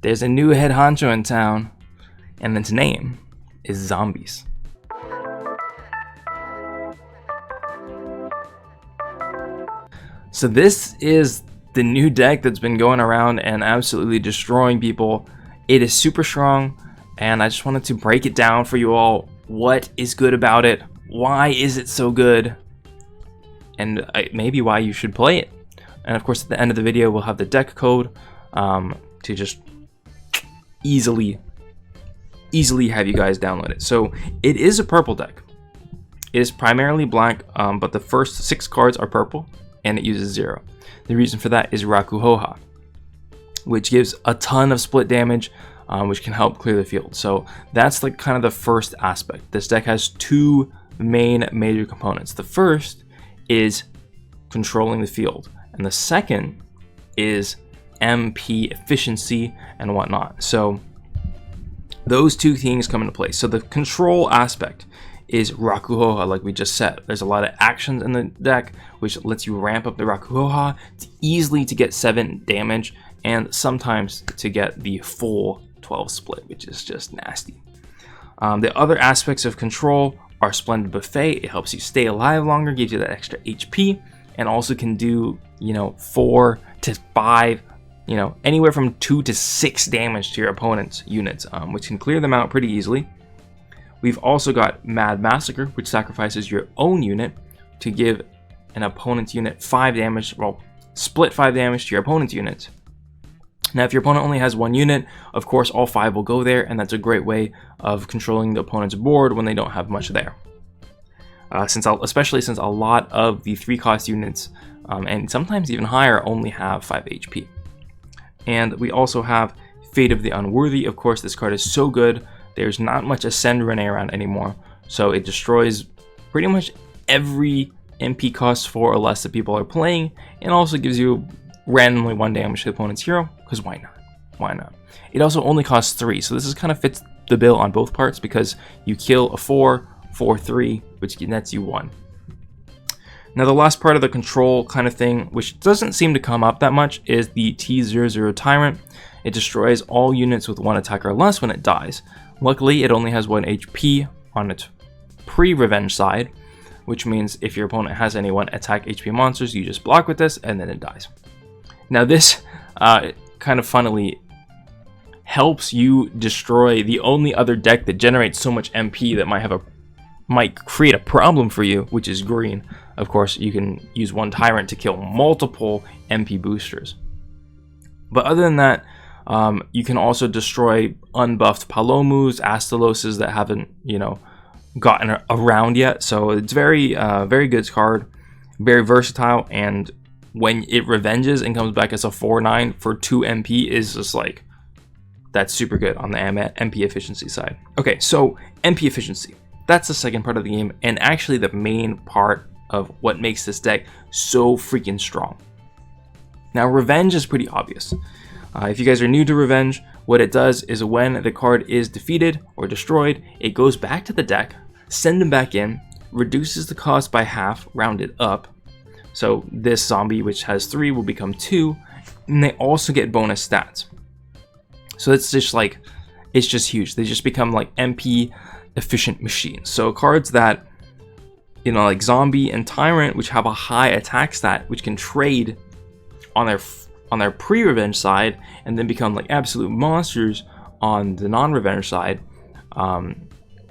There's a new head honcho in town, and its name is Zombies. So this is the new deck that's been going around and absolutely destroying people. It is super strong, and I just wanted to break it down for you all. What is good about it? Why is it so good? And maybe why you should play it. And of course, at the end of the video, we'll have the deck code to just easily have you guys download it. So it is a purple deck. It is primarily black, but the first 6 cards are purple, and it uses 0. The reason for that is Rakuhoha, which gives a ton of split damage, which can help clear the field. So that's like kind of the first aspect. This deck has 2 main major components. The first is controlling the field, and the second is MP efficiency and whatnot. So those 2 things come into play. So the control aspect is Rakuhoha, like we just said. There's a lot of actions in the deck which lets you ramp up the Rakuhoha to get 7 damage, and sometimes to get the full 12 split, which is just nasty. The other aspects of control are Splendid Buffet. It helps you stay alive longer, gives you that extra HP, and also can do 4 to 5, anywhere from 2 to 6 damage to your opponent's units, which can clear them out pretty easily. We've also got Mad Massacre, which sacrifices your own unit to give an opponent's unit 5 damage, split 5 damage to your opponent's units. Now, if your opponent only has 1 unit, of course, all 5 will go there, and that's a great way of controlling the opponent's board when they don't have much there. Especially since a lot of the 3-cost units, and sometimes even higher, only have 5 HP. And we also have Fate of the Unworthy. Of course, this card is so good. There's not much Ascend Rene around anymore, so it destroys pretty much every MP cost 4 or less that people are playing, and also gives you randomly 1 damage to the opponent's hero, because why not? Why not? It also only costs 3, so this is kind of fits the bill on both parts, because you kill a 4, 4, 3, which nets you 1. Now, the last part of the control kind of thing, which doesn't seem to come up that much, is the T00 Tyrant. It destroys all units with 1 attack or less when it dies. Luckily, it only has 1 HP on its pre-revenge side, which means if your opponent has any 1 attack HP monsters, you just block with this, and then it dies. Now, this kind of funnily helps you destroy the only other deck that generates so much MP that might create a problem for you, which is green. Of course, you can use 1 Tyrant to kill multiple MP boosters. But other than that, you can also destroy unbuffed Palomus, Astaloses that haven't, gotten around yet. So it's very good card, very versatile, and when it revenges and comes back as a 4/9 for 2 MP is just like, that's super good on the MP efficiency side. Okay, so MP efficiency. That's the second part of the game, and actually the main part of what makes this deck so freaking strong. Now, Revenge is pretty obvious. If you guys are new to Revenge, what it does is when the card is defeated or destroyed, it goes back to the deck, send them back in, reduces the cost by half, rounded up. So this zombie, which has 3, will become 2, and they also get bonus stats. So it's just huge. They just become like MP efficient machines. So cards that, like Zombie and Tyrant, which have a high attack stat, which can trade on their pre-revenge side and then become like absolute monsters on the non-revenge side,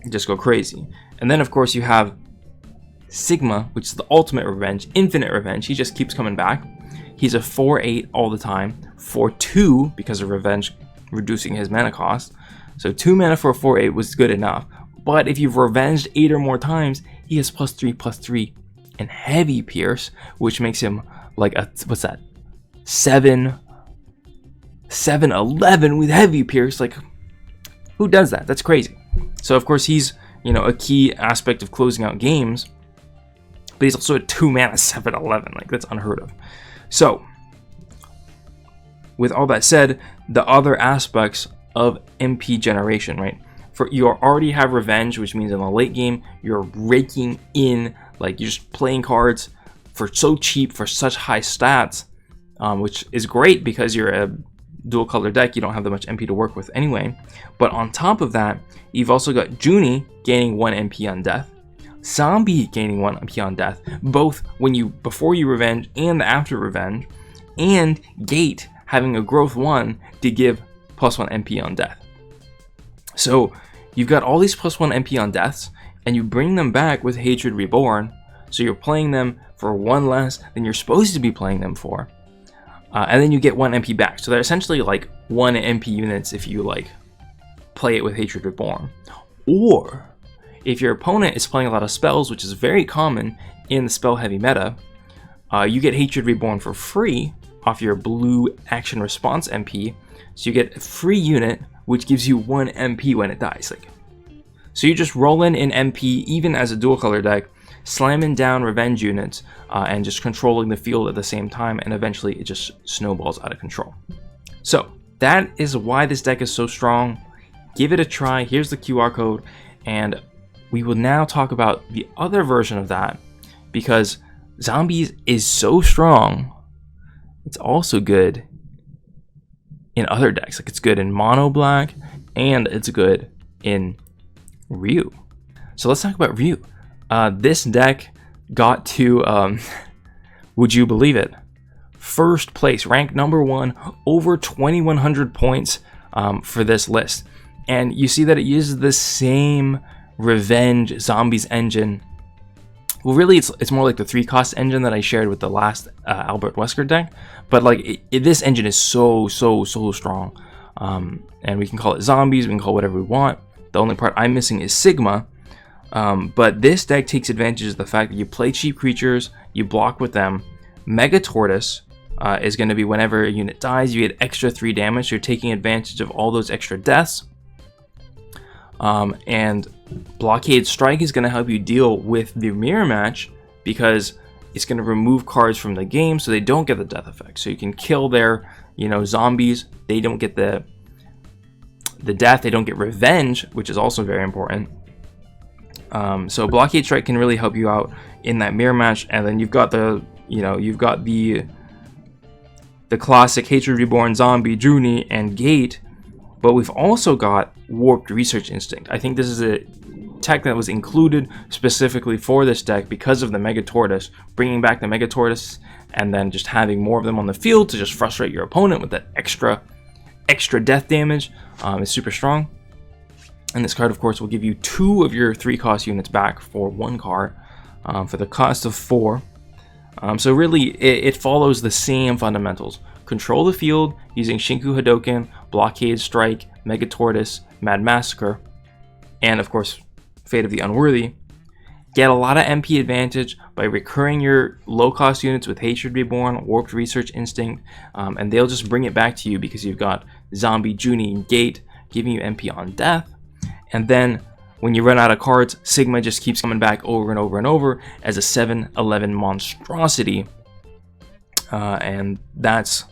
just go crazy. And then of course you have Sigma, which is the ultimate revenge, infinite revenge. He just keeps coming back. He's a 4/8 all the time, 4/2 because of revenge reducing his mana cost. So 2 mana for a 4/8 was good enough. But if you've revenged 8 or more times, he has +3/+3 and heavy pierce, which makes him like a, what's that? 7/11 with heavy pierce. Like, who does that? That's crazy. So of course he's, a key aspect of closing out games, but he's also a 2 mana 7/11. Like, that's unheard of. So with all that said, the other aspects of MP generation, right? You already have Revenge, which means in the late game you're raking in, like, you're just playing cards for so cheap for such high stats, which is great because you're a dual color deck, you don't have that much MP to work with anyway. But on top of that, you've also got Junie gaining 1 MP on death, Zombie gaining 1 MP on death, both before you revenge and after revenge, and Gate having a growth 1 to give +1 MP on death. So you've got all these +1 MP on deaths, and you bring them back with Hatred Reborn, so you're playing them for 1 less than you're supposed to be playing them for. And then you get 1 MP back. So they're essentially like 1 MP units if you like play it with Hatred Reborn. Or if your opponent is playing a lot of spells, which is very common in the spell heavy meta, you get Hatred Reborn for free off your blue action response MP. So you get a free unit which gives you 1 MP when it dies. So you just roll in MP even as a dual color deck, slamming down revenge units and just controlling the field at the same time, and eventually it just snowballs out of control. So that is why this deck is so strong. Give it a try. Here's the QR code, and we will now talk about the other version of that, because Zombies is so strong, it's also good in other decks. Like, it's good in mono black, and it's good in Ryu. So let's talk about Ryu. This deck got to, would you believe it, first place, ranked #1, over 2,100 points for this list. And you see that it uses the same Revenge Zombies engine. Well, really, it's more like the 3-cost engine that I shared with the last Albert Wesker deck. But like, this engine is so strong. And we can call it Zombies, we can call it whatever we want. The only part I'm missing is Sigma. But this deck takes advantage of the fact that you play cheap creatures, you block with them. Mega Tortoise is going to be whenever a unit dies, you get extra 3 damage. You're taking advantage of all those extra deaths. And Blockade Strike is going to help you deal with the mirror match, because it's going to remove cards from the game so they don't get the death effect. So you can kill their, zombies. They don't get the death. They don't get revenge, which is also very important. So Blockade Strike can really help you out in that mirror match. And then you've got the classic Hatred Reborn, Zombie, Junie, and Gate. But we've also got Warped Research Instinct. I think this is a tech that was included specifically for this deck because of the Mega Tortoise. Bringing back the Mega Tortoise and then just having more of them on the field to just frustrate your opponent with that extra death damage is super strong. And this card, of course, will give you 2 of your 3-cost units back for 1 card for the cost of 4. So really, it follows the same fundamentals. Control the field using Shinku Hadoken, Blockade Strike, Mega Tortoise, Mad Massacre, and of course, Fate of the Unworthy. Get a lot of MP advantage by recurring your low-cost units with Hatred Reborn, Warped Research Instinct, and they'll just bring it back to you because you've got Zombie, Junie, and Gate giving you MP on death. And then when you run out of cards, Sigma just keeps coming back over and over and over as a 7/11 monstrosity. And that's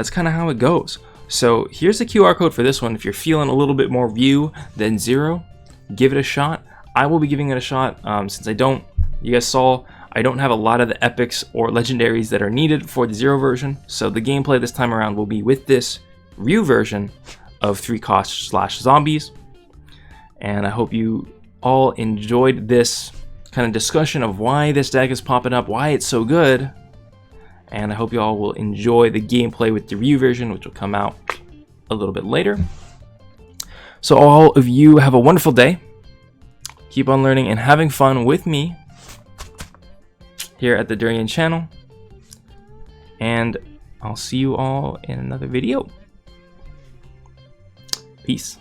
kind of how it goes. So here's the QR code for this one. If you're feeling a little bit more Ryu than Zero, give it a shot. I will be giving it a shot since you guys saw, I don't have a lot of the epics or legendaries that are needed for the Zero version. So the gameplay this time around will be with this Ryu version of 3-cost / zombies. And I hope you all enjoyed this kind of discussion of why this deck is popping up, why it's so good. And I hope you all will enjoy the gameplay with the Ryu version, which will come out a little bit later. So all of you have a wonderful day. Keep on learning and having fun with me here at the Durian channel. And I'll see you all in another video. Peace.